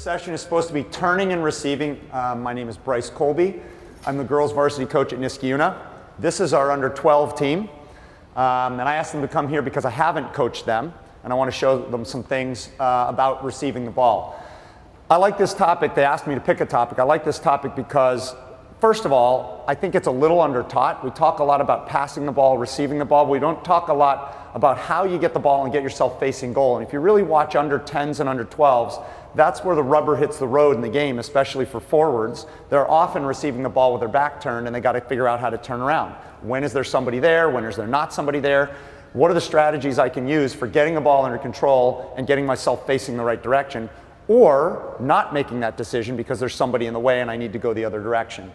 session is supposed to be turning and receiving. My name is Bryce Colby. I'm the girls varsity coach at Niskayuna. This is our under 12 team. And I asked them to come here because I haven't coached them, and I want to show them some things about receiving the ball. I like this topic. They asked me to pick a topic. I like this topic because, first of all, I think it's a little under-taught. We talk a lot about passing the ball, receiving the ball. We don't talk a lot about how you get the ball and get yourself facing goal. And if you really watch under 10s and under 12s, that's where the rubber hits the road in the game, especially for forwards. They're often receiving the ball with their back turned, and they got to figure out how to turn around. When is there somebody there? When is there not somebody there? What are the strategies I can use for getting the ball under control and getting myself facing the right direction, or not making that decision because there's somebody in the way and I need to go the other direction?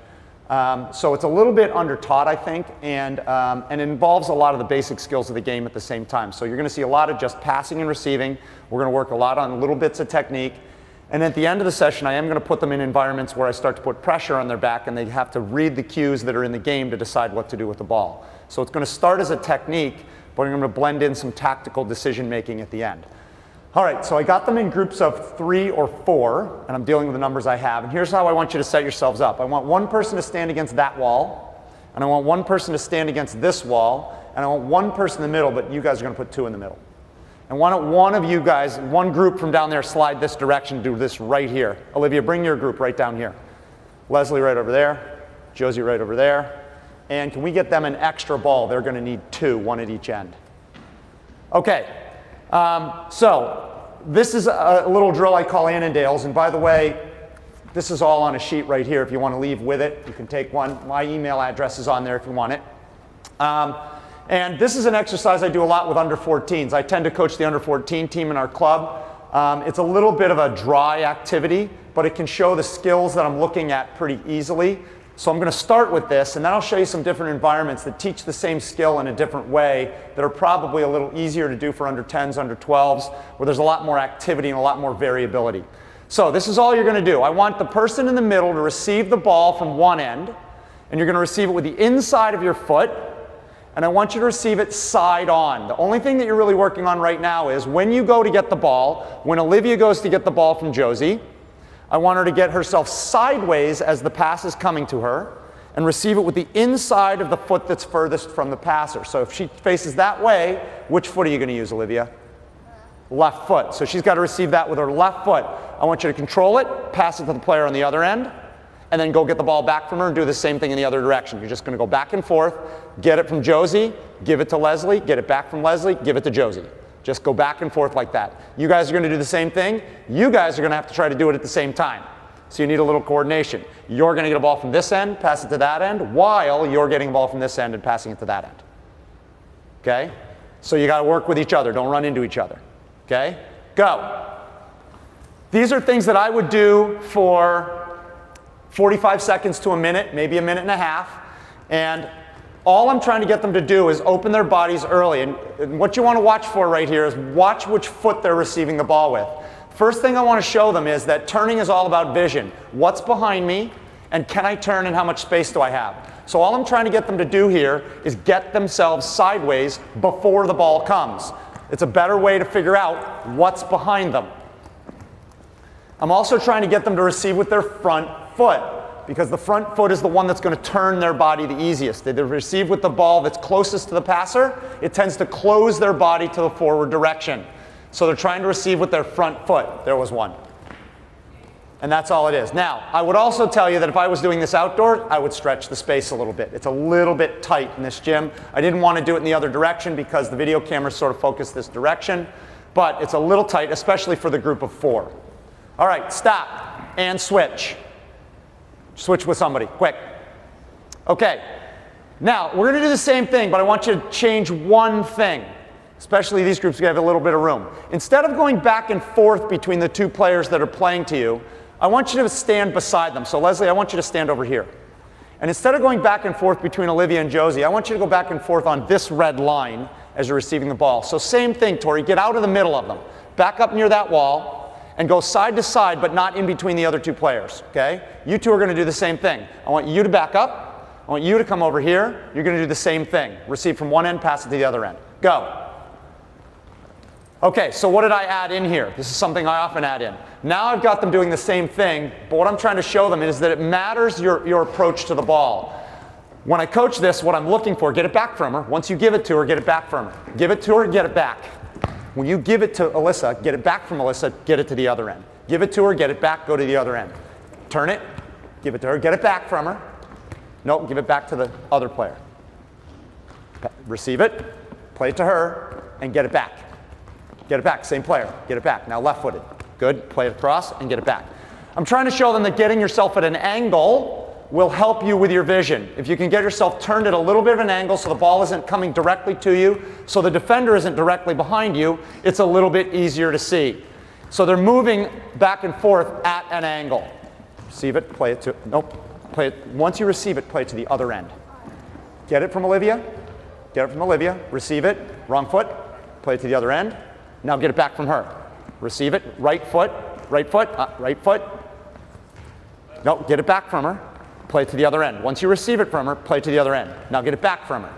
So it's a little bit under-taught, I think, and it involves a lot of the basic skills of the game at the same time. So you're going to see a lot of just passing and receiving. We're going to work a lot on little bits of technique. And at the end of the session, I am going to put them in environments where I start to put pressure on their back, and they have to read the cues that are in the game to decide what to do with the ball. So it's going to start as a technique, but I'm going to blend in some tactical decision-making at the end. All right, so I got them in groups of 3 or 4, and I'm dealing with the numbers I have. And here's how I want you to set yourselves up. I want one person to stand against that wall, and I want one person to stand against this wall, and I want one person in the middle, but you guys are going to put 2 in the middle. And why don't one of you guys, one group from down there, slide this direction, do this right here. Olivia, bring your group right down here. Leslie right over there, Josie right over there. And can we get them an extra ball? They're going to need 2, 1 at each end. Okay. So this is a little drill I call Annandale's, and by the way, this is all on a sheet right here. If you want to leave with it, you can take one. My email address is on there if you want it. And this is an exercise I do a lot with under 14s. I tend to coach the under 14 team in our club. It's a little bit of a dry activity, but it can show the skills that I'm looking at pretty easily. So I'm going to start with this, and then I'll show you some different environments that teach the same skill in a different way that are probably a little easier to do for under 10s, under 12s, where there's a lot more activity and a lot more variability. So this is all you're going to do. I want the person in the middle to receive the ball from one end, and you're going to receive it with the inside of your foot, and I want you to receive it side on. The only thing that you're really working on right now is when you go to get the ball, when Olivia goes to get the ball from Josie, I want her to get herself sideways as the pass is coming to her and receive it with the inside of the foot that's furthest from the passer. So if she faces that way, which foot are you going to use, Olivia? Left foot. So she's got to receive that with her left foot. I want you to control it, pass it to the player on the other end, and then go get the ball back from her and do the same thing in the other direction. You're just going to go back and forth, get it from Josie, give it to Leslie, get it back from Leslie, give it to Josie. Just go back and forth like that. You guys are going to do the same thing. You guys are going to have to try to do it at the same time. So you need a little coordination. You're going to get a ball from this end, pass it to that end, while you're getting a ball from this end and passing it to that end. Okay? So you got to work with each other. Don't run into each other. Okay? Go. These are things that I would do for 45 seconds to a minute, maybe a minute and a half. And all I'm trying to get them to do is open their bodies early. And what you want to watch for right here is watch which foot they're receiving the ball with. First thing I want to show them is that turning is all about vision. What's behind me, and can I turn, and how much space do I have? So all I'm trying to get them to do here is get themselves sideways before the ball comes. It's a better way to figure out what's behind them. I'm also trying to get them to receive with their front foot, because the front foot is the one that's going to turn their body the easiest. They receive with the ball that's closest to the passer. It tends to close their body to the forward direction. So they're trying to receive with their front foot. There was one. And that's all it is. Now, I would also tell you that if I was doing this outdoors, I would stretch the space a little bit. It's a little bit tight in this gym. I didn't want to do it in the other direction because the video cameras sort of focus this direction. But it's a little tight, especially for the group of 4. All right, stop and switch. Switch with somebody, quick. Okay, now we're going to do the same thing, but I want you to change one thing. Especially these groups, we have a little bit of room. Instead of going back and forth between the 2 players that are playing to you, I want you to stand beside them. So Leslie, I want you to stand over here. And instead of going back and forth between Olivia and Josie, I want you to go back and forth on this red line as you're receiving the ball. So same thing, Tori, get out of the middle of them. Back up near that wall. And go side to side, but not in between the other 2 players, okay? You 2 are going to do the same thing. I want you to back up. I want you to come over here. You're going to do the same thing. Receive from one end, pass it to the other end. Go. Okay, so what did I add in here? This is something I often add in. Now I've got them doing the same thing, but what I'm trying to show them is that it matters your approach to the ball. When I coach this, what I'm looking for, get it back from her. Once you give it to her, get it back from her. Give it to her, get it back. When you give it to Alyssa, get it back from Alyssa, get it to the other end. Give it to her, get it back, go to the other end. Turn it, give it to her, get it back from her. Nope, give it back to the other player. Receive it, play it to her, and get it back. Get it back, same player, get it back. Now left-footed. Good, play it across and get it back. I'm trying to show them that getting yourself at an angle will help you with your vision. If you can get yourself turned at a little bit of an angle so the ball isn't coming directly to you, so the defender isn't directly behind you, it's a little bit easier to see. So they're moving back and forth at an angle. Receive it, play it to, nope, play it, once you receive it, play it to the other end. Get it from Olivia, receive it, wrong foot, play it to the other end. Now get it back from her. Receive it, right foot. No, get it back from her. Play it to the other end. Once you receive it from her, play it to the other end. Now get it back from her.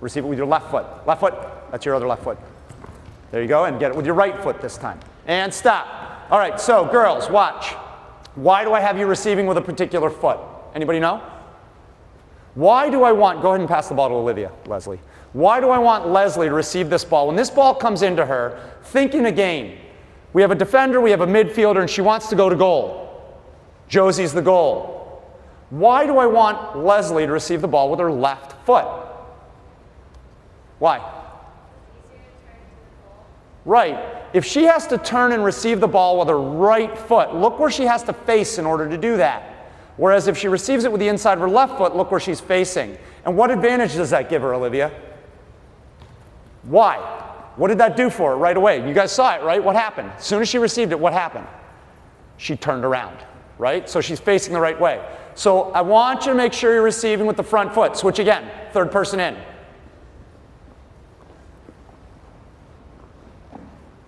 Receive it with your left foot. Left foot, that's your other left foot. There you go, and get it with your right foot this time. And stop. All right, so girls, watch. Why do I have you receiving with a particular foot? Anybody know? Why do I want, go ahead and pass the ball to Olivia, Leslie. Why do I want Leslie to receive this ball? When this ball comes into her, think in a game. We have a defender, we have a midfielder, and she wants to go to goal. Josie's the goal. Why do I want Leslie to receive the ball with her left foot? Why? Right. If she has to turn and receive the ball with her right foot, look where she has to face in order to do that. Whereas if she receives it with the inside of her left foot, look where she's facing. And what advantage does that give her, Olivia? Why? What did that do for her right away? You guys saw it, right? What happened? As soon as she received it, what happened? She turned around, right? So she's facing the right way. So I want you to make sure you're receiving with the front foot. Switch again. Third person in.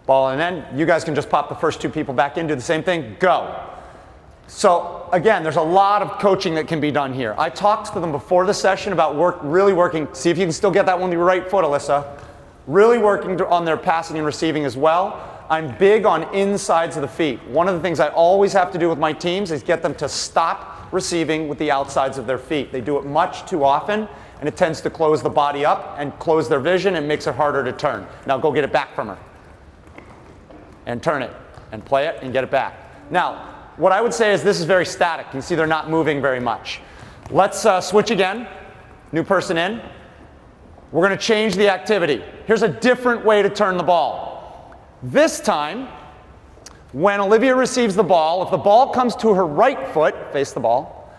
Ball and then you guys can just pop the first two people back in, do the same thing, go. So again, there's a lot of coaching that can be done here. I talked to them before the session about really working, see if you can still get that one with your right foot, Alyssa. Really working on their passing and receiving as well. I'm big on insides of the feet. One of the things I always have to do with my teams is get them to stop receiving with the outsides of their feet. They do it much too often, and it tends to close the body up and close their vision and makes it harder to turn. Now go get it back from her. And turn it, and play it, and get it back. Now, what I would say is this is very static. You can see they're not moving very much. Let's switch again. New person in. We're going to change the activity. Here's a different way to turn the ball. This time, when Olivia receives the ball, if the ball comes to her right foot, face the ball.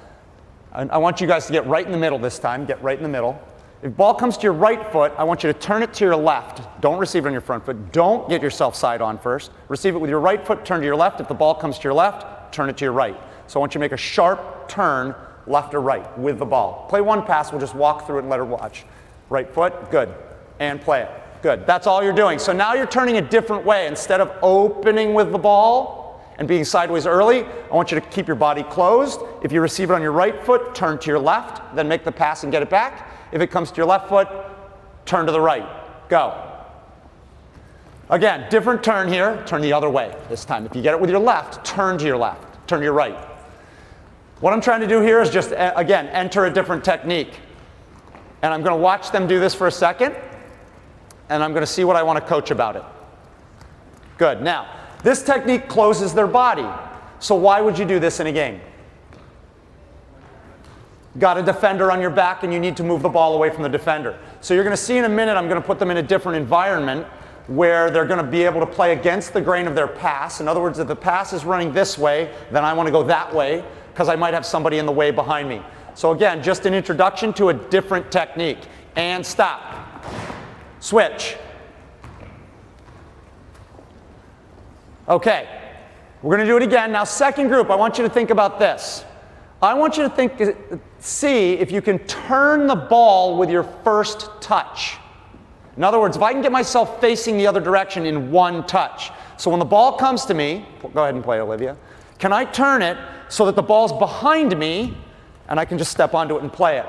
I want you guys to get right in the middle this time. Get right in the middle. If the ball comes to your right foot, I want you to turn it to your left. Don't receive it on your front foot. Don't get yourself side on first. Receive it with your right foot, turn to your left. If the ball comes to your left, turn it to your right. So I want you to make a sharp turn left or right with the ball. Play one pass. We'll just walk through it and let her watch. Right foot, good. And play it. Good. That's all you're doing. So now you're turning a different way. Instead of opening with the ball and being sideways early, I want you to keep your body closed. If you receive it on your right foot, turn to your left. Then make the pass and get it back. If it comes to your left foot, turn to the right. Go. Again, different turn here. Turn the other way this time. If you get it with your left, turn to your left. Turn to your right. What I'm trying to do here is just, again, enter a different technique. And I'm going to watch them do this for a second. And I'm going to see what I want to coach about it. Good. Now, this technique closes their body. So why would you do this in a game? Got a defender on your back and you need to move the ball away from the defender. So you're going to see in a minute I'm going to put them in a different environment where they're going to be able to play against the grain of their pass. In other words, if the pass is running this way, then I want to go that way because I might have somebody in the way behind me. So again, just an introduction to a different technique. And stop. Switch. Okay, we're going to do it again. Now, second group, I want you to think about this. I want you to see if you can turn the ball with your first touch. In other words, if I can get myself facing the other direction in one touch. So when the ball comes to me, go ahead and play, Olivia. Can I turn it so that the ball's behind me and I can just step onto it and play it?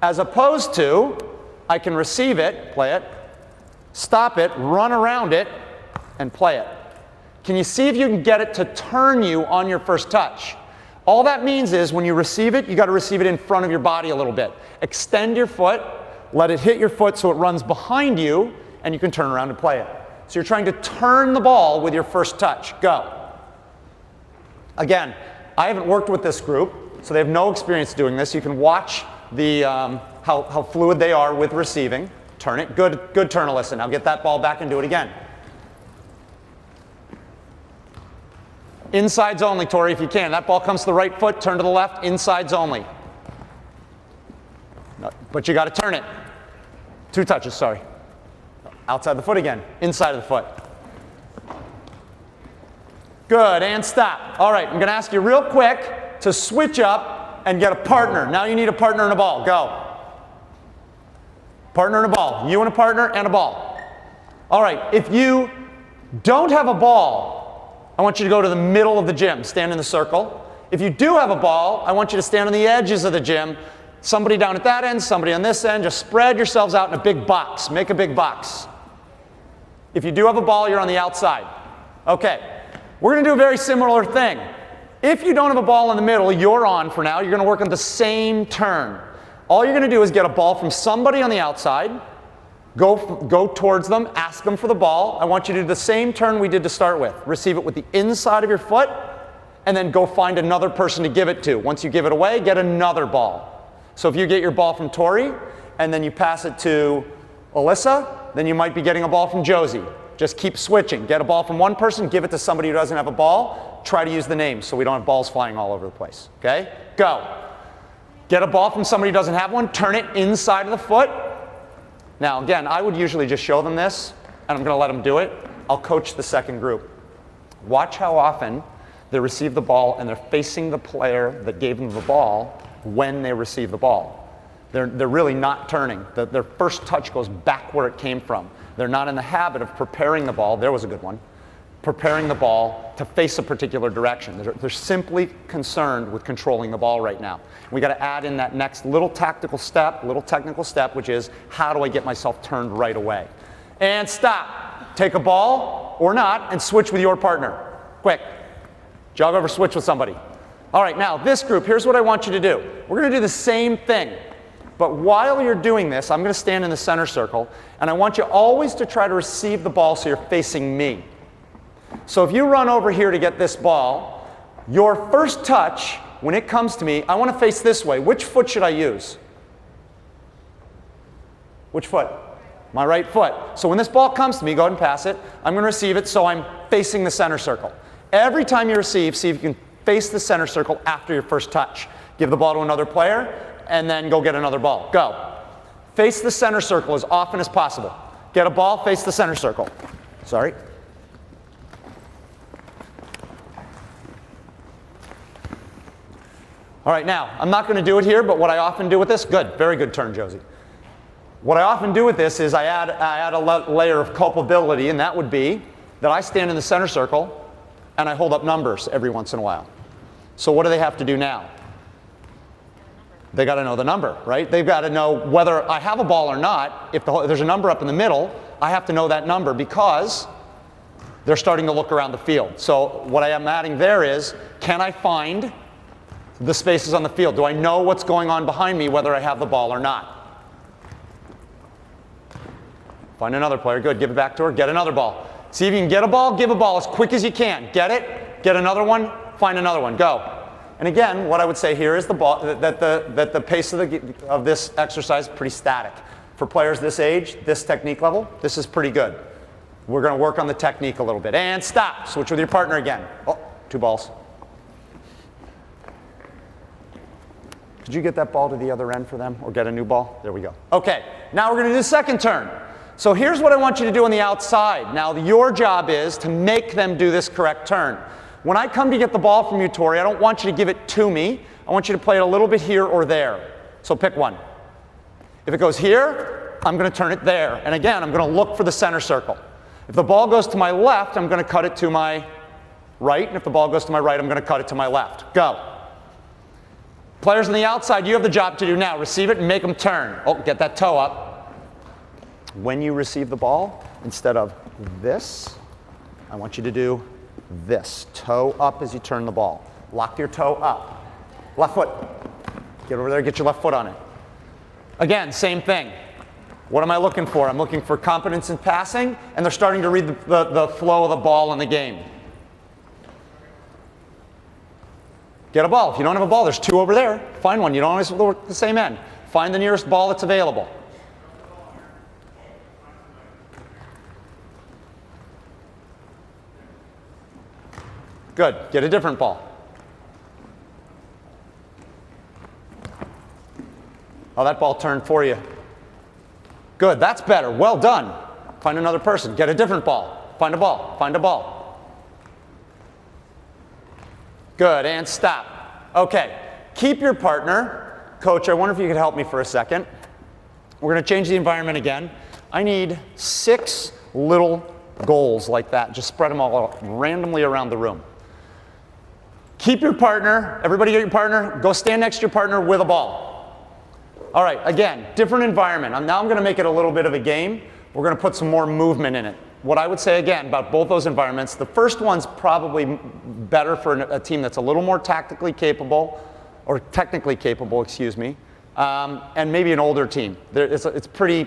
As opposed to, I can receive it, play it, stop it, run around it, and play it. Can you see if you can get it to turn you on your first touch? All that means is when you receive it, you got to receive it in front of your body a little bit. Extend your foot, let it hit your foot so it runs behind you, and you can turn around and play it. So you're trying to turn the ball with your first touch. Go. Again, I haven't worked with this group, so they have no experience doing this. You can watch the, how fluid they are with receiving. Turn it. Good turn, Alyssa. Now get that ball back and do it again. Insides only, Tori, if you can. That ball comes to the right foot, turn to the left, insides only. No, but you got to turn it. 2 touches, sorry. Outside the foot again, inside of the foot. Good, and stop. All right, I'm going to ask you real quick to switch up and get a partner. Now you need a partner and a ball. Go. Partner and a ball. You and a partner and a ball. All right, if you don't have a ball, I want you to go to the middle of the gym. Stand in the circle. If you do have a ball, I want you to stand on the edges of the gym. Somebody down at that end, somebody on this end. Just spread yourselves out in a big box. Make a big box. If you do have a ball, you're on the outside. Okay. We're going to do a very similar thing. If you don't have a ball in the middle, you're on for now. You're going to work on the same turn. All you're going to do is get a ball from somebody on the outside. Go towards them, ask them for the ball. I want you to do the same turn we did to start with. Receive it with the inside of your foot, and then go find another person to give it to. Once you give it away, get another ball. So if you get your ball from Tori, and then you pass it to Alyssa, then you might be getting a ball from Josie. Just keep switching. Get a ball from one person, give it to somebody who doesn't have a ball. Try to use the names so we don't have balls flying all over the place. Okay? Go. Get a ball from somebody who doesn't have one, turn it inside of the foot. Now, again, I would usually just show them this, and I'm going to let them do it. I'll coach the second group. Watch how often they receive the ball and they're facing the player that gave them the ball when they receive the ball. They're really not turning. Their first touch goes back where it came from. They're not in the habit of preparing the ball. There was a good one. Preparing the ball to face a particular direction. They're simply concerned with controlling the ball right now. We got to add in that next little technical step, which is how do I get myself turned right away? And stop. Take a ball or not and switch with your partner. Quick. Jog over, switch with somebody. All right, now this group, here's what I want you to do. We're going to do the same thing. But while you're doing this, I'm going to stand in the center circle, and I want you always to try to receive the ball so you're facing me. So if you run over here to get this ball, your first touch, when it comes to me, I want to face this way. Which foot should I use? Which foot? My right foot. So when this ball comes to me, go ahead and pass it. I'm going to receive it so I'm facing the center circle. Every time you receive, see if you can face the center circle after your first touch. Give the ball to another player, and then go get another ball. Go. Face the center circle as often as possible. Get a ball, face the center circle. Sorry. All right, now, I'm not going to do it here, but what I often do with this, good, very good turn, Josie. What I often do with this is I add a layer of culpability, and that would be that I stand in the center circle and I hold up numbers every once in a while. So what do they have to do now? They got to know the number, right? They've got to know whether I have a ball or not. If there's a number up in the middle, I have to know that number because they're starting to look around the field. So what I am adding there is, can I find the spaces on the field? Do I know what's going on behind me, whether I have the ball or not? Find another player. Good. Give it back to her. Get another ball. See if you can get a ball. Give a ball as quick as you can. Get it. Get another one. Find another one. Go. And again, what I would say here is the ball that the pace of this exercise is pretty static. For players this age, this technique level, this is pretty good. We're going to work on the technique a little bit. And stop. Switch with your partner again. Oh, 2 balls. Could you get that ball to the other end for them, or get a new ball? There we go. Okay, now we're going to do the second turn. So here's what I want you to do on the outside. Now your job is to make them do this correct turn. When I come to get the ball from you, Tori, I don't want you to give it to me. I want you to play it a little bit here or there. So pick one. If it goes here, I'm going to turn it there. And again, I'm going to look for the center circle. If the ball goes to my left, I'm going to cut it to my right. And if the ball goes to my right, I'm going to cut it to my left. Go. Players on the outside, you have the job to do now. Receive it and make them turn. Oh, get that toe up. when you receive the ball, instead of this, I want you to do this. Toe up as you turn the ball. Lock your toe up. Left foot. Get over there, get your left foot on it. Again, same thing. What am I looking for? I'm looking for competence in passing, and they're starting to read the flow of the ball in the game. Get a ball. If you don't have a ball, there's two over there. Find one. You don't always work the same end. Find the nearest ball that's available. Good. Get a different ball. Oh, that ball turned for you. Good. That's better. Well done. Find another person. Get a different ball. Find a ball. Find a ball. Good. And stop. Okay. Keep your partner. Coach, I wonder if you could help me for a second. We're going to change the environment again. I need 6 little goals like that. Just spread them all randomly around the room. Keep your partner. Everybody get your partner. Go stand next to your partner with a ball. All right, again, different environment. Now I'm going to make it a little bit of a game. We're going to put some more movement in it. What I would say, again, about both those environments, the first one's probably better for a team that's a little more tactically capable, or technically capable, excuse me, and maybe an older team. It's pretty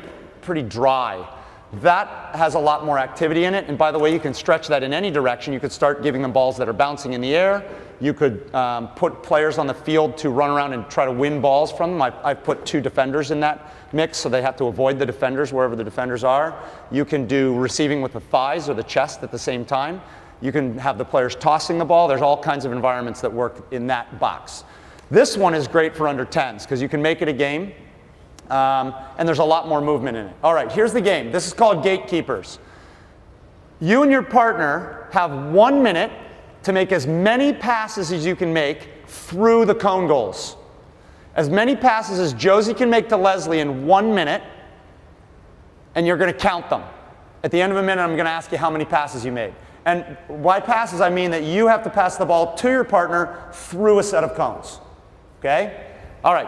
dry. That has a lot more activity in it, and by the way, you can stretch that in any direction. You could start giving them balls that are bouncing in the air. You could put players on the field to run around and try to win balls from them. I've put 2 defenders in that mix, so they have to avoid the defenders wherever the defenders are. You can do receiving with the thighs or the chest at the same time. You can have the players tossing the ball. There's all kinds of environments that work in that box. This one is great for under 10s because you can make it a game, and there's a lot more movement in it. All right, here's the game. This is called gatekeepers. You and your partner have 1 minute to make as many passes as you can make through the cone goals. As many passes as Josie can make to Leslie in 1 minute, and you're going to count them. At the end of a minute, I'm going to ask you how many passes you made. And by passes, I mean that you have to pass the ball to your partner through a set of cones. Okay? All right,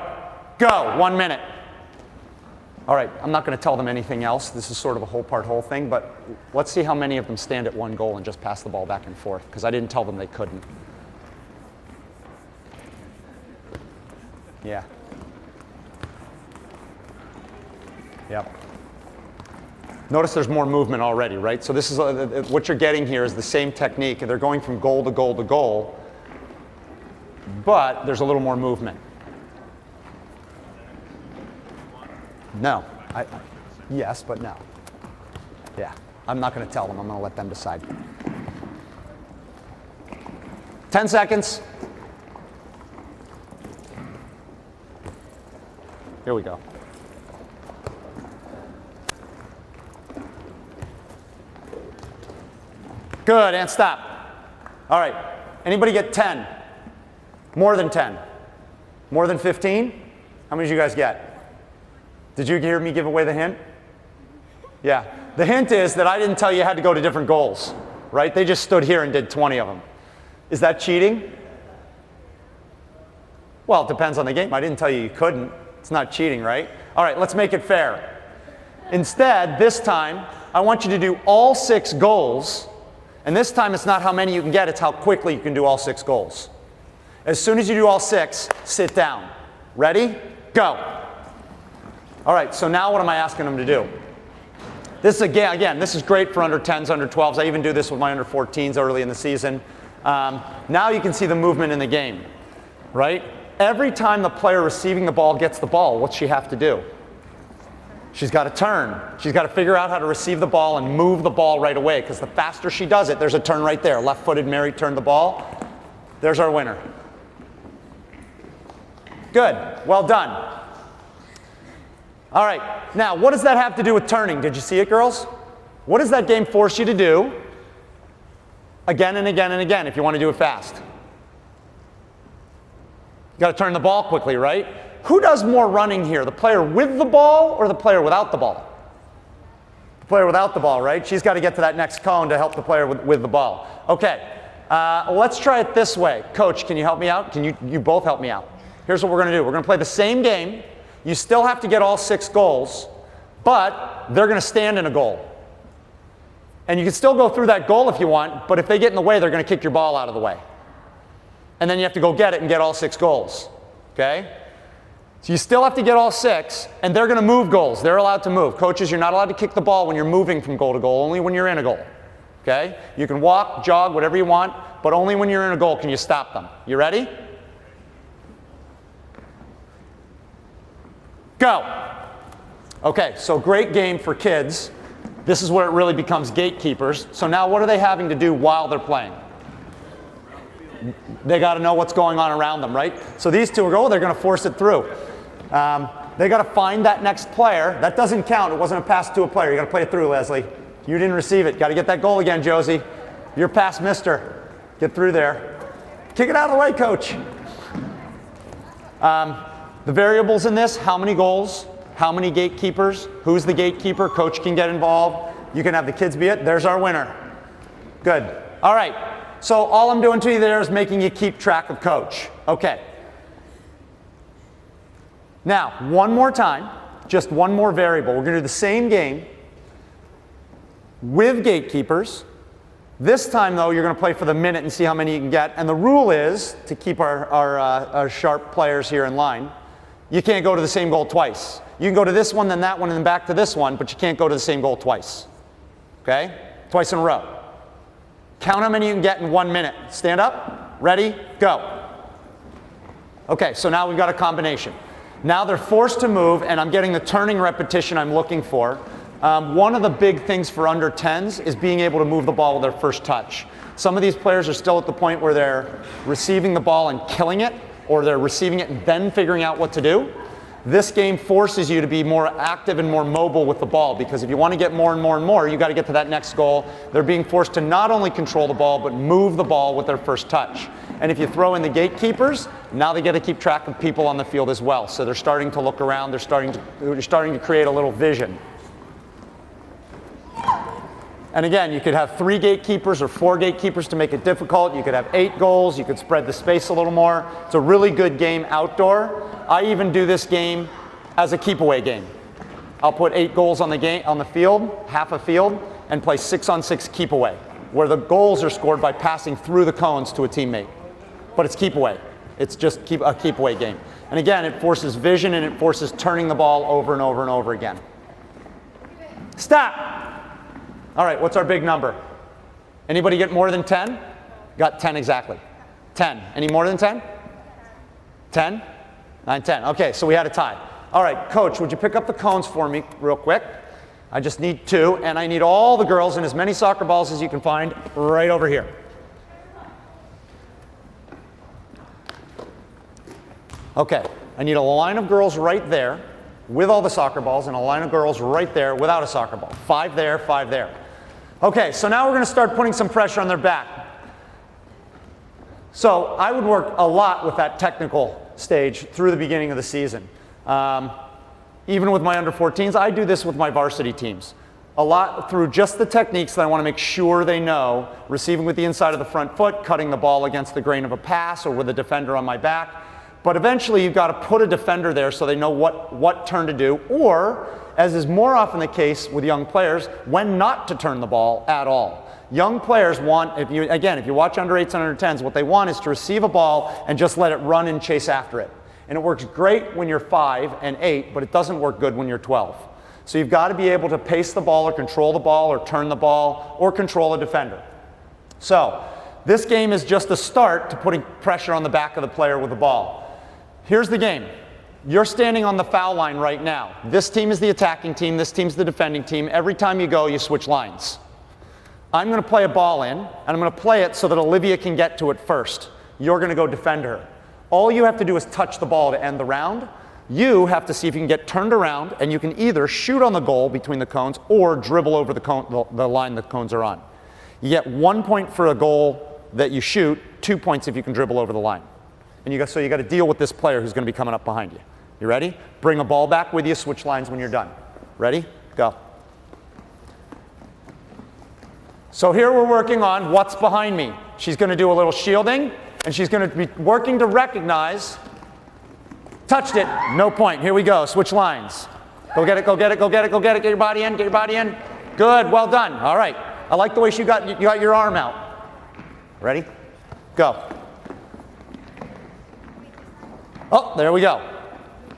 go, 1 minute. All right, I'm not going to tell them anything else. This is sort of a whole thing, but let's see how many of them stand at one goal and just pass the ball back and forth, because I didn't tell them they couldn't. Yeah. Yep. Notice there's more movement already, right? So this is what you're getting here is the same technique. They're going from goal to goal to goal, but there's a little more movement. No. Yes, but no. Yeah. I'm not going to tell them. I'm going to let them decide. 10 seconds. Here we go. Good, and stop. All right. Anybody get 10? More than 10? More than 15? How many did you guys get? Did you hear me give away the hint? Yeah. The hint is that I didn't tell you you had to go to different goals, right? They just stood here and did 20 of them. Is that cheating? Well, it depends on the game. I didn't tell you you couldn't. It's not cheating, right? All right, let's make it fair. Instead, this time, I want you to do all 6 goals. And this time, it's not how many you can get, it's how quickly you can do all 6 goals. As soon as you do all 6, sit down. Ready? Go. All right, so now what am I asking them to do? This again, this is great for under 10s, under 12s. I even do this with my under 14s early in the season. Now you can see the movement in the game, right? Every time the player receiving the ball gets the ball, what's she have to do? She's got to turn. She's got to figure out how to receive the ball and move the ball right away, because the faster she does it, there's a turn right there. Left-footed Mary turned the ball. There's our winner. Good. Well done. All right. Now, what does that have to do with turning? Did you see it, girls? What does that game force you to do again and again and again if you want to do it fast? You got to turn the ball quickly, right? Who does more running here, the player with the ball or the player without the ball? The player without the ball, right? She's got to get to that next cone to help the player with the ball. Okay, let's try it this way. Coach, can you help me out? Can you both help me out? Here's what we're going to do. We're going to play the same game. You still have to get all 6 goals, but they're going to stand in a goal. And you can still go through that goal if you want, but if they get in the way, they're going to kick your ball out of the way. And then you have to go get it and get all 6 goals. Okay? So you still have to get all 6, and they're going to move goals. They're allowed to move. Coaches, you're not allowed to kick the ball when you're moving from goal to goal, only when you're in a goal. Okay? You can walk, jog, whatever you want, but only when you're in a goal can you stop them. You ready? Go. Okay, so great game for kids. This is where it really becomes gatekeepers. So now what are they having to do while they're playing? They got to know what's going on around them, right? So these two are they're going to force it through. They got to find that next player. That doesn't count. It wasn't a pass to a player. You got to play it through, Leslie. You didn't receive it. Got to get that goal again, Josie. You're past mister. Get through there. Kick it out of the way, coach. The variables in this, how many goals, how many gatekeepers, who's the gatekeeper, coach can get involved. You can have the kids be it. There's our winner. Good. All right. So all I'm doing to you there is making you keep track of coach. Okay. Now, one more time, just one more variable. We're going to do the same game with gatekeepers. This time, though, you're going to play for the minute and see how many you can get. And the rule is, to keep our sharp players here in line, you can't go to the same goal twice. You can go to this one, then that one, and then back to this one, but you can't go to the same goal twice. Okay? Twice in a row. Count how many you can get in 1 minute. Stand up. Ready? Go. Okay, so now we've got a combination. Now they're forced to move, and I'm getting the turning repetition I'm looking for. One of the big things for under 10s is being able to move the ball with their first touch. Some of these players are still at the point where they're receiving the ball and killing it, or they're receiving it and then figuring out what to do. This game forces you to be more active and more mobile with the ball, because if you want to get more and more and more, you got to get to that next goal. They're being forced to not only control the ball, but move the ball with their first touch. And if you throw in the gatekeepers, now they get to keep track of people on the field as well. So they're starting to look around. They're starting to create a little vision. And again, you could have 3 gatekeepers or 4 gatekeepers to make it difficult. You could have 8 goals. You could spread the space a little more. It's a really good game outdoor. I even do this game as a keep-away game. I'll put 8 goals on the field, half a field, and play 6-on-6 keep-away, where the goals are scored by passing through the cones to a teammate. But it's keep-away. It's just a keep-away game. And again, it forces vision, and it forces turning the ball over and over and over again. Stop! All right, what's our big number? Anybody get more than 10? Got 10 exactly. 10. Any more than 10? 10? 9, 10. Okay, so we had a tie. All right, coach, would you pick up the cones for me real quick? I just need 2, and I need all the girls and as many soccer balls as you can find right over here. Okay, I need a line of girls right there with all the soccer balls, and a line of girls right there without a soccer ball. 5 there, 5 there. Okay, so now we're going to start putting some pressure on their back. So I would work a lot with that technical stage through the beginning of the season. Even with my under 14s, I do this with my varsity teams. A lot through just the techniques that I want to make sure they know. Receiving with the inside of the front foot, cutting the ball against the grain of a pass, or with a defender on my back. But eventually you've got to put a defender there so they know what turn to do, or, as is more often the case with young players, when not to turn the ball at all. Young players want, if you watch under 8s and under 10s, what they want is to receive a ball and just let it run and chase after it. And it works great when you're 5 and 8, but it doesn't work good when you're 12. So you've got to be able to pace the ball or control the ball or turn the ball or control a defender. So this game is just a start to putting pressure on the back of the player with the ball. Here's the game. You're standing on the foul line right now. This team is the attacking team. This team's the defending team. Every time you go, you switch lines. I'm going to play a ball in, and I'm going to play it so that Olivia can get to it first. You're going to go defend her. All you have to do is touch the ball to end the round. You have to see if you can get turned around, and you can either shoot on the goal between the cones or dribble over the line the cones are on. You get 1 point for a goal that you shoot, 2 points if you can dribble over the line. And so you got to deal with this player who's going to be coming up behind you. You ready? Bring a ball back with you, switch lines when you're done. Ready? Go. So here we're working on what's behind me. She's going to do a little shielding, and she's going to be working to recognize. Touched it, no point. Here we go, switch lines. Go get it, go get it, go get it, go get it. Get your body in, get your body in. Good, well done. All right. I like the way you got your arm out. Ready? Go. Oh, there we go.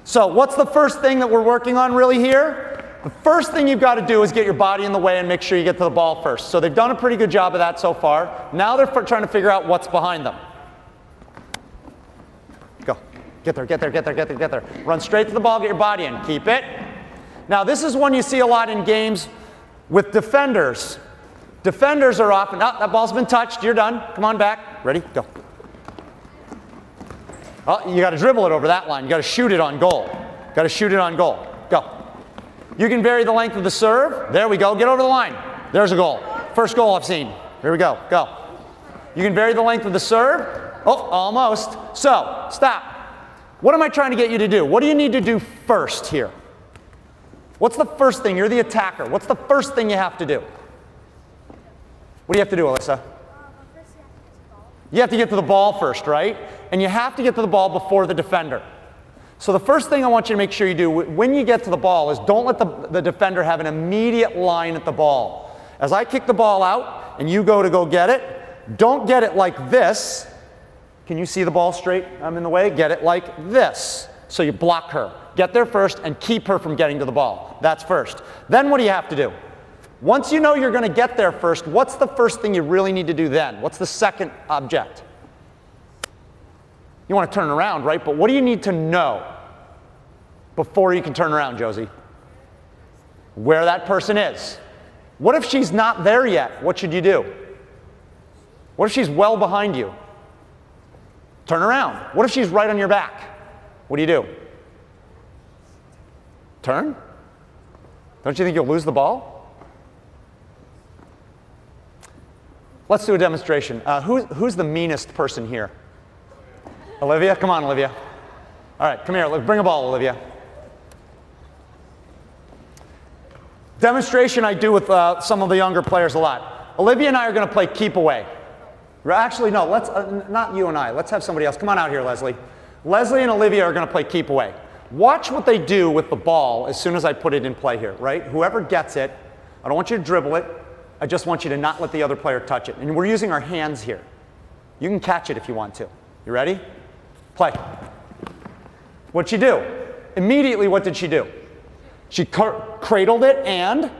So what's the first thing that we're working on really here? The first thing you've got to do is get your body in the way and make sure you get to the ball first. So they've done a pretty good job of that so far. Now they're trying to figure out what's behind them. Go. Get there, get there, get there, get there, get there. Run straight to the ball, get your body in. Keep it. Now this is one you see a lot in games with defenders. Defenders are often, oh, that ball's been touched, you're done. Come on back. Ready? Go. Oh, you got to dribble it over that line. You got to shoot it on goal. Got to shoot it on goal. Go. You can vary the length of the serve. There we go. Get over the line. There's a goal. First goal I've seen. Here we go. Go. You can vary the length of the serve. Oh, almost. So, stop. What am I trying to get you to do? What do you need to do first here? What's the first thing? You're the attacker. What's the first thing you have to do? What do you have to do, Alyssa? You have to get to the ball first, right? And you have to get to the ball before the defender. So the first thing I want you to make sure you do when you get to the ball is don't let the defender have an immediate line at the ball. As I kick the ball out and you go get it, don't get it like this. Can you see the ball straight? I'm in the way. Get it like this. So you block her. Get there first and keep her from getting to the ball. That's first. Then what do you have to do? Once you know you're going to get there first, what's the first thing you really need to do then? What's the second object? You want to turn around, right? But what do you need to know before you can turn around, Josie? Where that person is. What if she's not there yet? What should you do? What if she's well behind you? Turn around. What if she's right on your back? What do you do? Turn? Don't you think you'll lose the ball? Let's do a demonstration. Who's the meanest person here? Olivia? Come on, Olivia. All right, come here. Let's bring a ball, Olivia. Demonstration I do with some of the younger players a lot. Olivia and I are going to play keep away. Actually, no, let's not you and I. Let's have somebody else. Come on out here, Leslie. Leslie and Olivia are going to play keep away. Watch what they do with the ball as soon as I put it in play here, right? Whoever gets it, I don't want you to dribble it. I just want you to not let the other player touch it. And we're using our hands here. You can catch it if you want to. You ready? Play. What'd she do? Immediately, what did she do? She cradled it and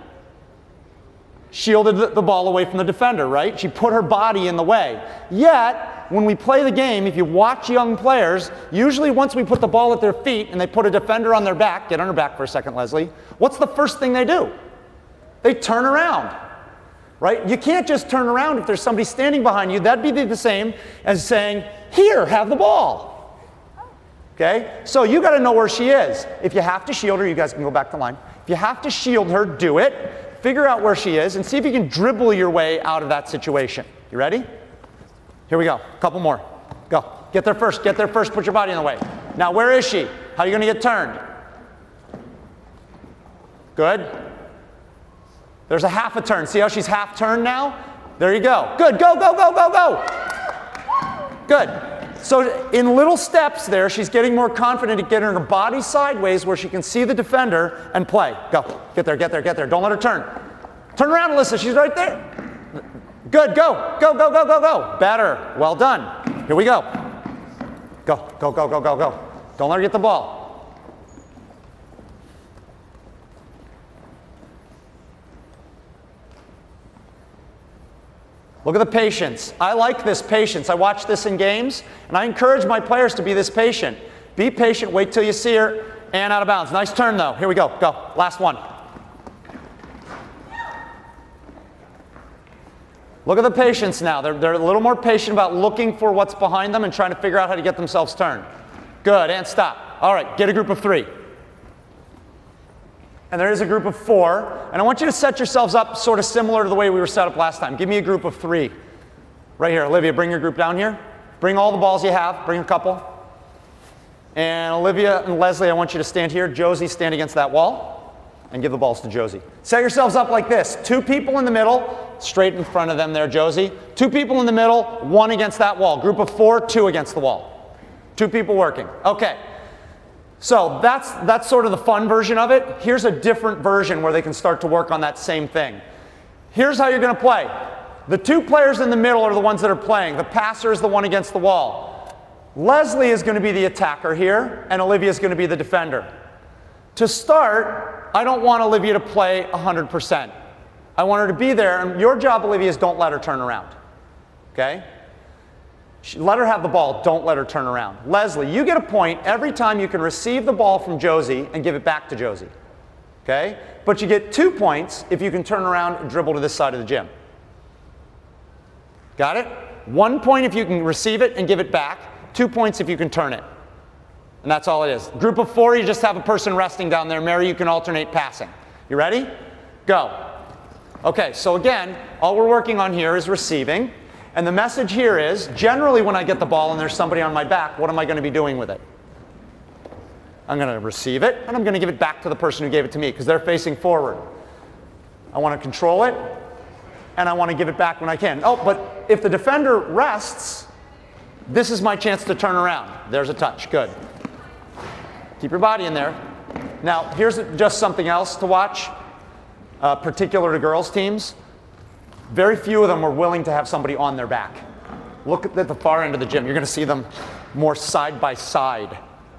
shielded the ball away from the defender, right? She put her body in the way. Yet, when we play the game, if you watch young players, usually once we put the ball at their feet and they put a defender on their back, get on her back for a second, Leslie, what's the first thing they do? They turn around. Right? You can't just turn around if there's somebody standing behind you. That'd be the same as saying, here, have the ball. Okay? So you got to know where she is. If you have to shield her, you guys can go back to line. If you have to shield her, do it. Figure out where she is and see if you can dribble your way out of that situation. You ready? Here we go. A couple more. Go. Get there first. Get there first. Put your body in the way. Now, where is she? How are you going to get turned? Good. There's a half a turn. See how she's half turned now? There you go. Good. Go, go, go, go, go. Good. So in little steps there, she's getting more confident at getting her body sideways where she can see the defender and play. Go. Get there, get there, get there. Don't let her turn. Turn around, Alyssa. She's right there. Good. Go. Go, go, go, go, go. Better. Well done. Here we go. Go, go, go, go, go, go. Don't let her get the ball. Look at the patience. I like this patience. I watch this in games, and I encourage my players to be this patient. Be patient, wait till you see her, and out of bounds. Nice turn, though. Here we go. Go. Last one. Look at the patience now. They're a little more patient about looking for what's behind them and trying to figure out how to get themselves turned. Good, and stop. All right, get a group of 3. And there is a group of 4. And I want you to set yourselves up sort of similar to the way we were set up last time. Give me a group of 3. Right here. Olivia, bring your group down here. Bring all the balls you have. Bring a couple. And Olivia and Leslie, I want you to stand here. Josie, stand against that wall. And give the balls to Josie. Set yourselves up like this. 2 people in the middle. Straight in front of them there, Josie. 2 people in the middle. 1 against that wall. Group of 4, 2 against the wall. 2 people working. Okay. So that's sort of the fun version of it. Here's a different version where they can start to work on that same thing. Here's how you're going to play. The two players in the middle are the ones that are playing. The passer is the one against the wall. Leslie is going to be the attacker here, and Olivia is going to be the defender. To start, I don't want Olivia to play 100%. I want her to be there, and your job, Olivia, is don't let her turn around. Okay? Let her have the ball. Don't let her turn around. Leslie, you get a point every time you can receive the ball from Josie and give it back to Josie. Okay? But you get 2 points if you can turn around and dribble to this side of the gym. Got it? 1 point if you can receive it and give it back. 2 points if you can turn it. And that's all it is. Group of 4, you just have a person resting down there. Mary, you can alternate passing. You ready? Go. Okay, so again, all we're working on here is receiving. And the message here is, generally when I get the ball and there's somebody on my back, what am I going to be doing with it? I'm going to receive it, and I'm going to give it back to the person who gave it to me, because they're facing forward. I want to control it, and I want to give it back when I can. Oh, but if the defender rests, this is my chance to turn around. There's a touch. Good. Keep your body in there. Now, here's just something else to watch, particular to girls' teams. Very few of them are willing to have somebody on their back. Look at the far end of the gym. You're going to see them more side by side.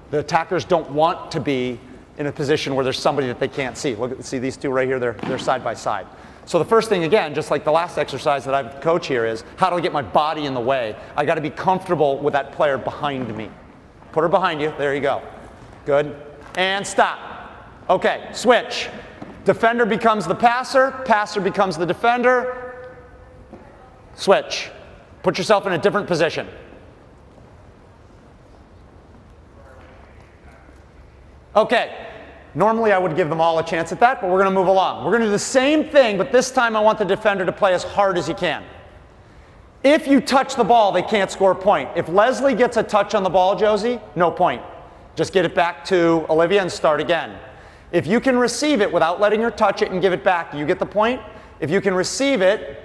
The attackers don't want to be in a position where there's somebody that they can't see. See these two right here? They're side by side. So the first thing, again, just like the last exercise that I coach here, is how do I get my body in the way? I got to be comfortable with that player behind me. Put her behind you. There you go. Good. And stop. Okay, switch. Defender becomes the passer. Passer becomes the defender. Switch. Put yourself in a different position. Okay. Normally I would give them all a chance at that, but we're going to move along. We're going to do the same thing, but this time I want the defender to play as hard as he can. If you touch the ball, they can't score a point. If Leslie gets a touch on the ball, Josie, no point. Just get it back to Olivia and start again. If you can receive it without letting her touch it and give it back, you get the point. If you can receive it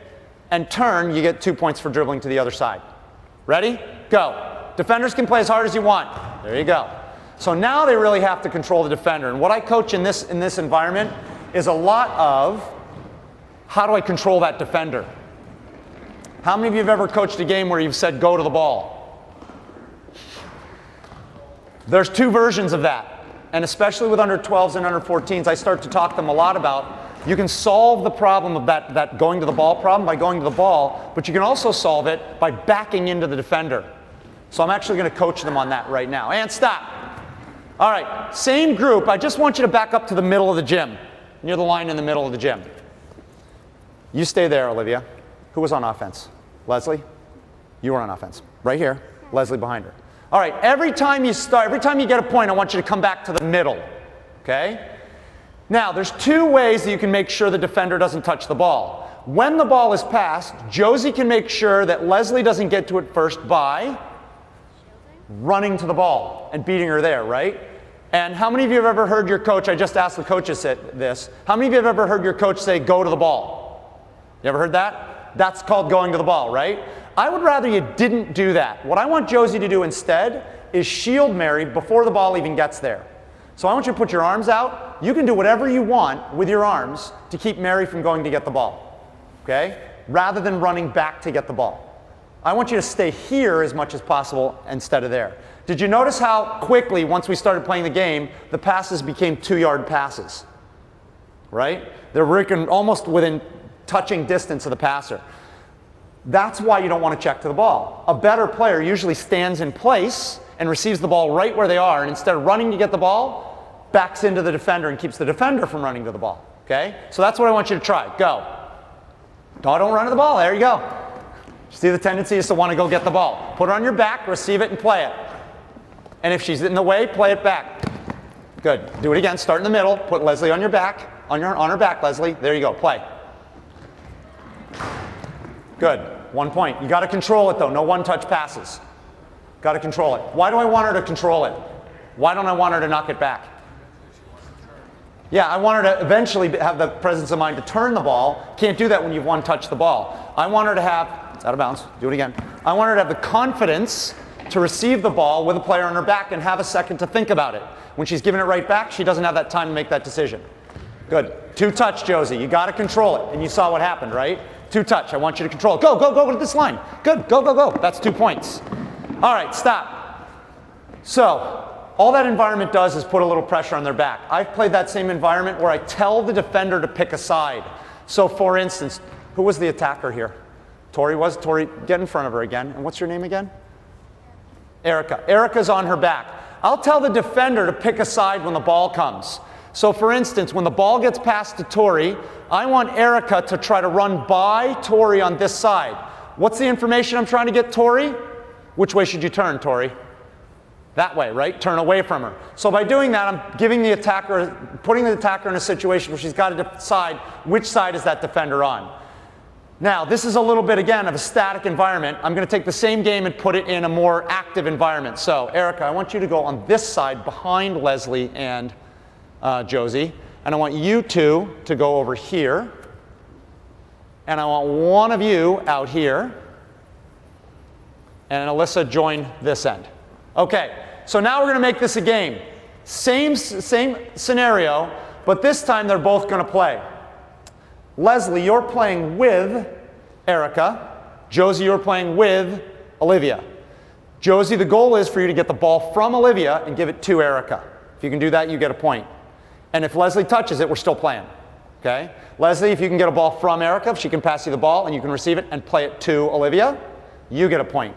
and turn, you get 2 points for dribbling to the other side. Ready? Go. Defenders can play as hard as you want. There you go. So now they really have to control the defender. And what I coach in this environment is a lot of, how do I control that defender? How many of you have ever coached a game where you've said, go to the ball? There's 2 versions of that. And especially with under 12s and under 14s, I start to talk to them a lot about, you can solve the problem of that going to the ball problem by going to the ball, but you can also solve it by backing into the defender. So I'm actually going to coach them on that right now. And stop. All right, same group. I just want you to back up to the middle of the gym, near the line in the middle of the gym. You stay there, Olivia. Who was on offense? Leslie? You were on offense. Right here. Leslie behind her. All right, every time you get a point, I want you to come back to the middle. Okay? Now, there's 2 ways that you can make sure the defender doesn't touch the ball. When the ball is passed, Josie can make sure that Leslie doesn't get to it first by running to the ball and beating her there, right? And how many of you have ever heard your coach, I just asked the coaches this, how many of you have ever heard your coach say, go to the ball? You ever heard that? That's called going to the ball, right? I would rather you didn't do that. What I want Josie to do instead is shield Mary before the ball even gets there. So I want you to put your arms out. You can do whatever you want with your arms to keep Mary from going to get the ball, okay? Rather than running back to get the ball. I want you to stay here as much as possible instead of there. Did you notice how quickly, once we started playing the game, the passes became 2-yard passes, right? They're working almost within touching distance of the passer. That's why you don't want to check to the ball. A better player usually stands in place and receives the ball right where they are, and instead of running to get the ball, backs into the defender and keeps the defender from running to the ball, okay? So that's what I want you to try. Go. Don't run to the ball. There you go. See, the tendency is to want to go get the ball. Put her on your back, receive it, and play it. And if she's in the way, play it back. Good. Do it again. Start in the middle. Put Leslie on your back. On her back, Leslie. There you go. Play. Good. 1 point. You got to control it, though. No one-touch passes. Got to control it. Why do I want her to control it? Why don't I want her to knock it back? Yeah, I want her to eventually have the presence of mind to turn the ball. Can't do that when you've one-touched the ball. I want her to have, it's out of bounds, do it again. I want her to have the confidence to receive the ball with a player on her back and have a second to think about it. When she's giving it right back, she doesn't have that time to make that decision. Good. 2-touch, Josie. You got to control it. And you saw what happened, right? 2-touch. I want you to control it. Go, go, go to this line. Good. Go, go, go. That's 2 points. All right, stop. So all that environment does is put a little pressure on their back. I've played that same environment where I tell the defender to pick a side. So for instance, who was the attacker here? Tori was? Tori, get in front of her again. And what's your name again? Erica. Erica's on her back. I'll tell the defender to pick a side when the ball comes. So for instance, when the ball gets passed to Tori, I want Erica to try to run by Tori on this side. What's the information I'm trying to get Tori? Which way should you turn, Tori? That way, right? Turn away from her. So by doing that, I'm giving the attacker, putting the attacker in a situation where she's got to decide which side is that defender on. Now, this is a little bit, again, of a static environment. I'm going to take the same game and put it in a more active environment. So, Erica, I want you to go on this side behind Leslie and Josie. And I want you two to go over here. And I want one of you out here. And Alyssa, join this end. Okay, so now we're going to make this a game. Same scenario, but this time they're both going to play. Leslie, you're playing with Erica. Josie, you're playing with Olivia. Josie, the goal is for you to get the ball from Olivia and give it to Erica. If you can do that, you get a point. And if Leslie touches it, we're still playing. Okay? Leslie, if you can get a ball from Erica, if she can pass you the ball and you can receive it and play it to Olivia, you get a point.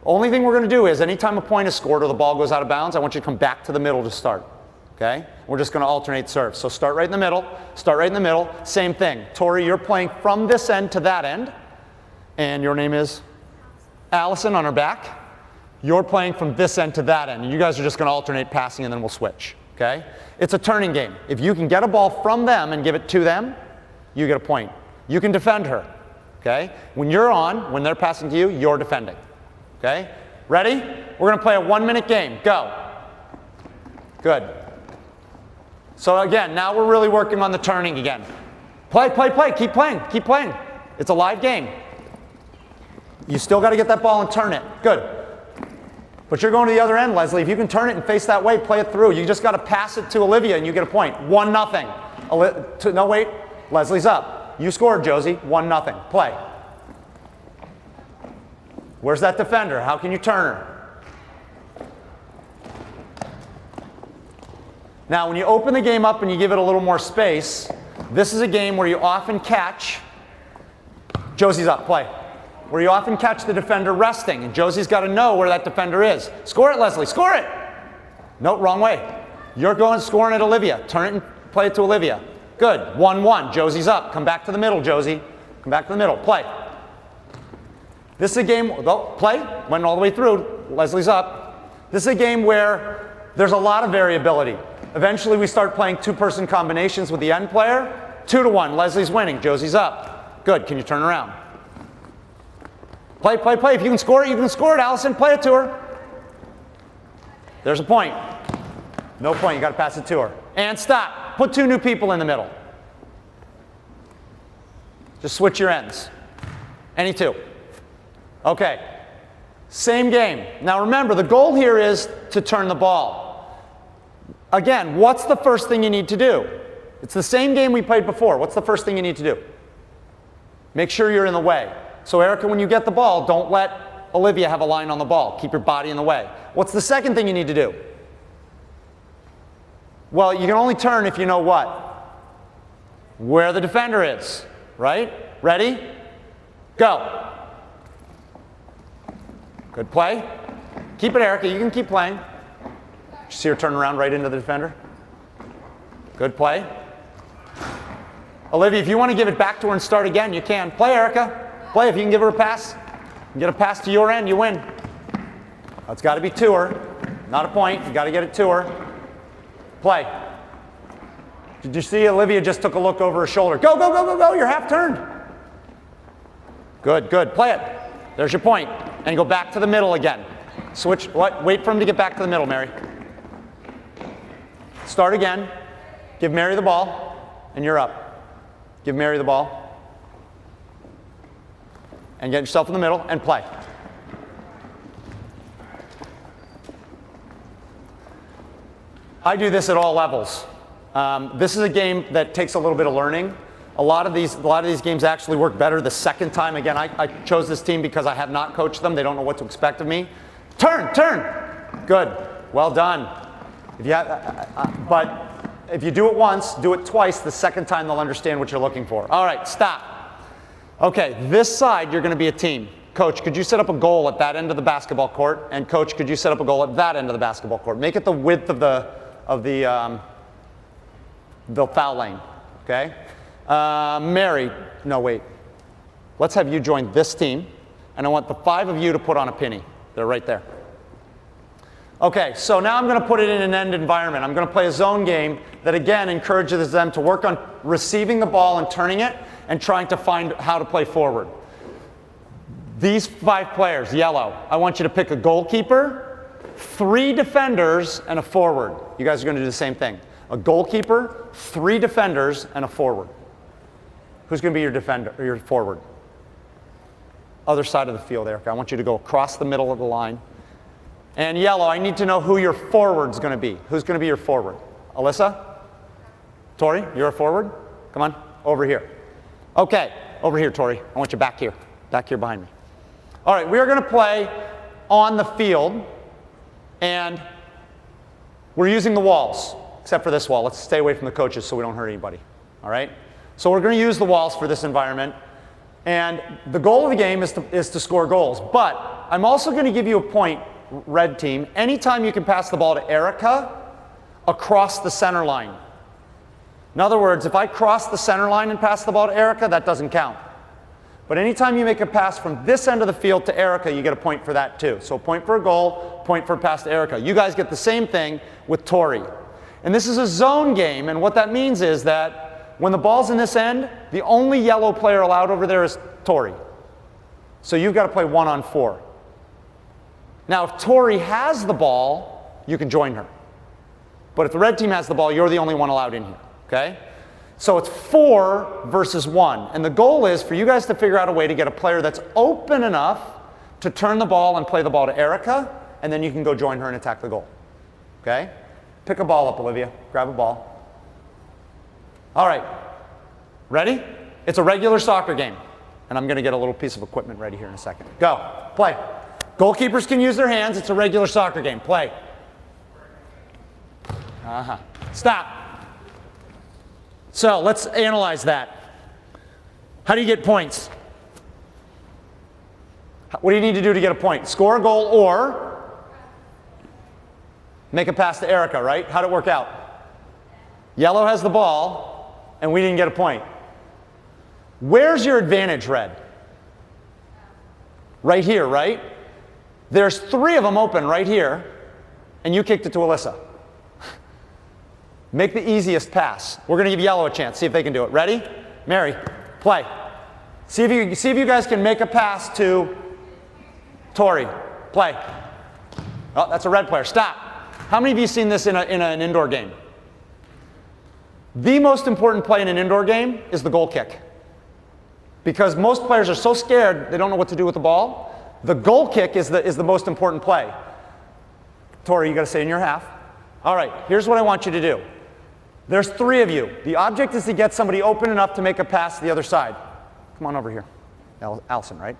Only thing we're going to do is anytime a point is scored or the ball goes out of bounds, I want you to come back to the middle to start. Okay? We're just going to alternate serves. So start right in the middle, start right in the middle. Same thing. Tori, you're playing from this end to that end. And your name is? Allison on her back. You're playing from this end to that end. And you guys are just going to alternate passing and then we'll switch. Okay? It's a turning game. If you can get a ball from them and give it to them, you get a point. You can defend her. Okay? When you're on, when they're passing to you, you're defending. Okay? Ready? We're going to play a 1-minute game. Go. Good. So again, now we're really working on the turning again. Play, play, play. Keep playing. Keep playing. It's a live game. You still got to get that ball and turn it. Good. But you're going to the other end, Leslie. If you can turn it and face that way, play it through. You just got to pass it to Olivia and you get a point. 1-0. No, wait. Leslie's up. You scored, Josie. 1-0. Play. Where's that defender? How can you turn her? Now, when you open the game up and you give it a little more space, this is a game where you often catch, Josie's up, play, where you often catch the defender resting, and Josie's got to know where that defender is. Score it, Leslie, score it! No, wrong way. You're going scoring at Olivia. Turn it and play it to Olivia. Good, 1-1, Josie's up. Come back to the middle, Josie. Come back to the middle, play. This is a game, play, went all the way through, Leslie's up. This is a game where there's a lot of variability. Eventually, we start playing two-person combinations with the end player. 2-1. Leslie's winning. Josie's up. Good. Can you turn around? Play, play, play. If you can score it, you can score it, Allison. Play it to her. There's a point. No point. You got to pass it to her. And stop. Put two new people in the middle. Just switch your ends. Any two. Okay. Same game. Now remember, the goal here is to turn the ball. Again, what's the first thing you need to do? It's the same game we played before. What's the first thing you need to do? Make sure you're in the way. So Erica, when you get the ball, don't let Olivia have a line on the ball. Keep your body in the way. What's the second thing you need to do? Well, you can only turn if you know what? Where the defender is, right? Ready? Go. Good play. Keep it, Erica. You can keep playing. See her turn around right into the defender? Good play. Olivia, if you want to give it back to her and start again, you can. Play, Erica. Play. If you can give her a pass, get a pass to your end, you win. It's got to be to her, not a point. You got to get it to her. Play. Did you see Olivia just took a look over her shoulder? Go, go, go, go, go. You're half turned. Good, good. Play it. There's your point. And go back to the middle again. Switch. What? Wait for him to get back to the middle, Mary. Start again. Give Mary the ball, and you're up. Give Mary the ball. And get yourself in the middle, and play. I do this at all levels. This is a game that takes a little bit of learning. A lot of these games actually work better the second time. Again, I chose this team because I have not coached them. They don't know what to expect of me. Turn, turn. Good. Well done. But if you do it once, do it twice. The second time they'll understand what you're looking for. All right, stop. Okay, this side you're going to be a team. Coach, could you set up a goal at that end of the basketball court? And coach, could you set up a goal at that end of the basketball court? Make it the width of the foul lane. Okay. Mary, no wait. Let's have you join this team, and I want the 5 of you to put on a penny. They're right there. Okay, so now I'm going to put it in an end environment. I'm going to play a zone game that again encourages them to work on receiving the ball and turning it and trying to find how to play forward. These 5 players, yellow, I want you to pick a goalkeeper, 3 defenders, and a forward. You guys are going to do the same thing. A goalkeeper, 3 defenders, and a forward. Who's going to be your defender or your forward? Other side of the field, Erica. I want you to go across the middle of the line. And yellow, I need to know who your forward's going to be. Who's going to be your forward? Alyssa? Tori, you're a forward? Come on, over here. Okay, over here, Tori. I want you back here behind me. All right, we are going to play on the field, and we're using the walls, except for this wall. Let's stay away from the coaches so we don't hurt anybody. All right? So we're going to use the walls for this environment, and the goal of the game is to score goals. But I'm also going to give you a point, red team, anytime you can pass the ball to Erica across the center line. In other words, if I cross the center line and pass the ball to Erica, that doesn't count. But anytime you make a pass from this end of the field to Erica, you get a point for that too. So point for a goal, point for a pass to Erica. You guys get the same thing with Tori. And this is a zone game, and what that means is that when the ball's in this end, the only yellow player allowed over there is Tori. So you've got to play 1-on-4. Now, if Tori has the ball, you can join her. But if the red team has the ball, you're the only one allowed in here, okay? So it's 4 versus 1. And the goal is for you guys to figure out a way to get a player that's open enough to turn the ball and play the ball to Erica, and then you can go join her and attack the goal, okay? Pick a ball up, Olivia. Grab a ball. All right. Ready? It's a regular soccer game. And I'm going to get a little piece of equipment ready here in a second. Go. Play. Goalkeepers can use their hands. It's a regular soccer game. Play. Stop. So let's analyze that. How do you get points? What do you need to do to get a point? Score a goal or make a pass to Erica, right? How'd it work out? Yellow has the ball, and we didn't get a point. Where's your advantage, red? Right here, right? There's 3 of them open right here, and you kicked it to Alyssa. Make the easiest pass. We're going to give yellow a chance. See if they can do it. Ready? Mary, play. See if you guys can make a pass to Tori. Play. Oh, that's a red player. Stop. How many of you seen this in an indoor game? The most important play in an indoor game is the goal kick. Because most players are so scared they don't know what to do with the ball. The goal kick is the most important play. Tori, you got to stay in your half. All right, here's what I want you to do. There's 3 of you. The object is to get somebody open enough to make a pass to the other side. Come on over here. Allison, right?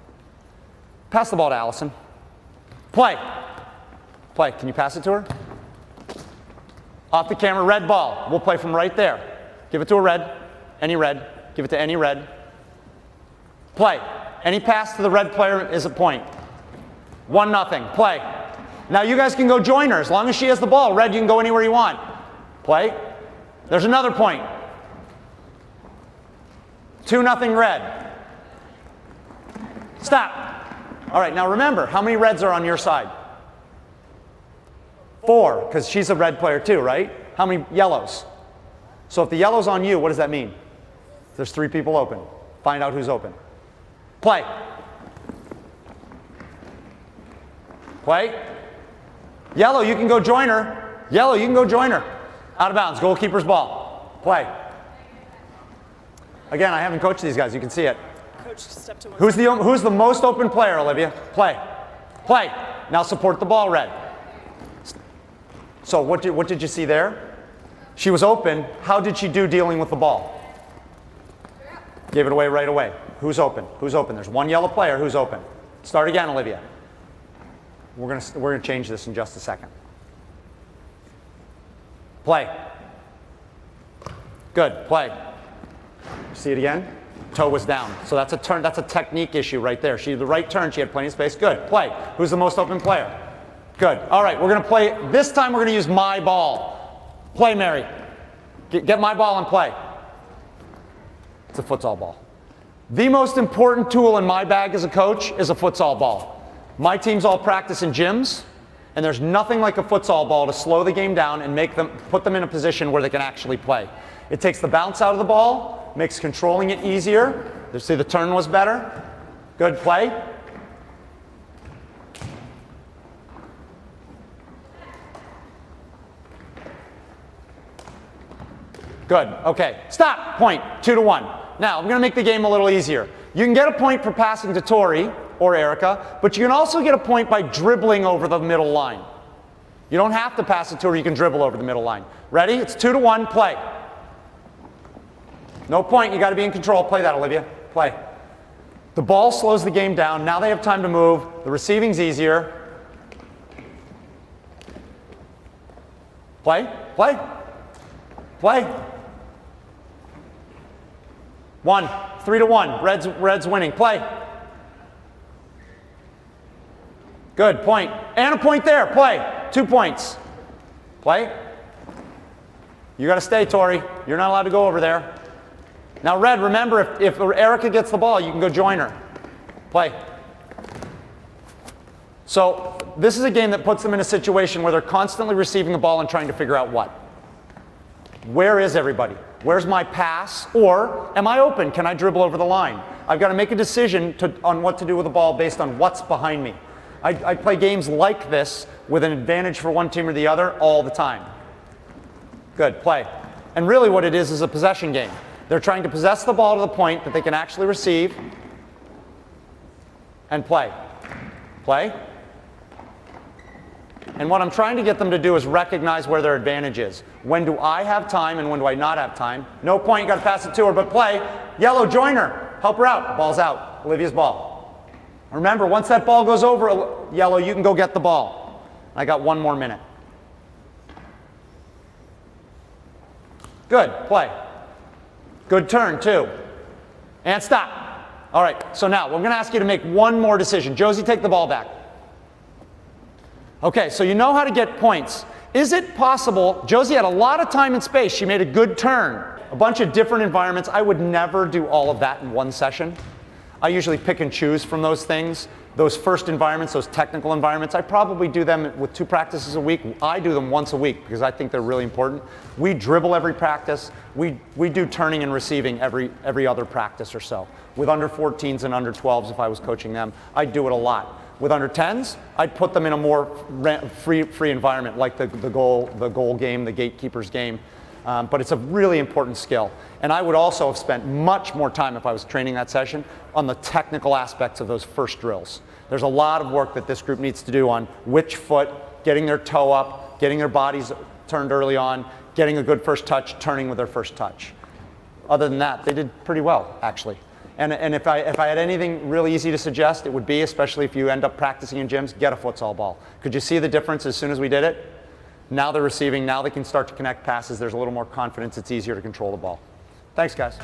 Pass the ball to Allison. Play. Play. Can you pass it to her? Off the camera, red ball. We'll play from right there. Give it to a red. Any red. Give it to any red. Play. Any pass to the red player is a point. 1-0. Play. Now you guys can go join her. As long as she has the ball, red, you can go anywhere you want. Play. There's another point. 2-0 red. Stop. All right, now remember, how many reds are on your side? 4, because she's a red player too, right? How many yellows? So if the yellow's on you, what does that mean? There's 3 people open. Find out who's open. Play. Play. Yellow, you can go join her. Yellow, you can go join her. Out of bounds, goalkeeper's ball. Play. Again, I haven't coached these guys. You can see it. Coach, step to one. Who's the most open player, Olivia? Play. Play. Now support the ball, red. So what did you see there? She was open. How did she do dealing with the ball? Gave it away right away. Who's open? Who's open? There's one yellow player. Who's open? Start again, Olivia. We're gonna change this in just a second. Play. Good. Play. See it again? Toe was down. So that's a turn. That's a technique issue right there. She did the right turn. She had plenty of space. Good. Play. Who's the most open player? Good. All right. We're gonna play. This time we're gonna use my ball. Play, Mary. Get my ball and play. It's a futsal ball. The most important tool in my bag as a coach is a futsal ball. My teams all practice in gyms, and there's nothing like a futsal ball to slow the game down and put them in a position where they can actually play. It takes the bounce out of the ball, makes controlling it easier. See, the turn was better. Good play. Good. Okay. Stop. Point. 2-1. Now, I'm going to make the game a little easier. You can get a point for passing to Tori or Erica, but you can also get a point by dribbling over the middle line. You don't have to pass it to her. You can dribble over the middle line. Ready? It's 2-1. Play. No point. You got to be in control. Play that, Olivia. Play. The ball slows the game down. Now they have time to move. The receiving's easier. Play. Play. Play. 3-1. Reds winning. Play. Good. Point. And a point there. Play. 2 points. Play. You got to stay, Tori. You're not allowed to go over there. Now, Red, remember, if Erica gets the ball, you can go join her. Play. So this is a game that puts them in a situation where they're constantly receiving the ball and trying to figure out what. Where is everybody? Where's my pass? Or am I open? Can I dribble over the line? I've got to make a decision on what to do with the ball based on what's behind me. I play games like this with an advantage for one team or the other all the time. Good, play. And really what it is a possession game. They're trying to possess the ball to the point that they can actually receive and play. Play. And what I'm trying to get them to do is recognize where their advantage is. When do I have time and when do I not have time? No point, you got to pass it to her, but play. Yellow, join her. Help her out. Ball's out. Olivia's ball. Remember, once that ball goes over, Yellow, you can go get the ball. I got 1 more minute. Good, play. Good turn, too. And stop. All right, so now we're going to ask you to make one more decision. Josie, take the ball back. Okay, so you know how to get points. Is it possible, Josie had a lot of time and space. She made a good turn. A bunch of different environments. I would never do all of that in one session. I usually pick and choose from those things. Those first environments, those technical environments, I probably do them with 2 practices a week. I do them once a week because I think they're really important. We dribble every practice. We do turning and receiving every other practice or so. With under 14s and under 12s, if I was coaching them, I'd do it a lot. With under 10s, I'd put them in a more free environment, like the goal game, the gatekeeper's game. But it's a really important skill. And I would also have spent much more time, if I was training that session, on the technical aspects of those first drills. There's a lot of work that this group needs to do on which foot, getting their toe up, getting their bodies turned early on, getting a good first touch, turning with their first touch. Other than that, they did pretty well, actually. And if I had anything really easy to suggest, it would be, especially if you end up practicing in gyms, get a futsal ball. Could you see the difference as soon as we did it? Now they're receiving, now they can start to connect passes, there's a little more confidence, it's easier to control the ball. Thanks, guys.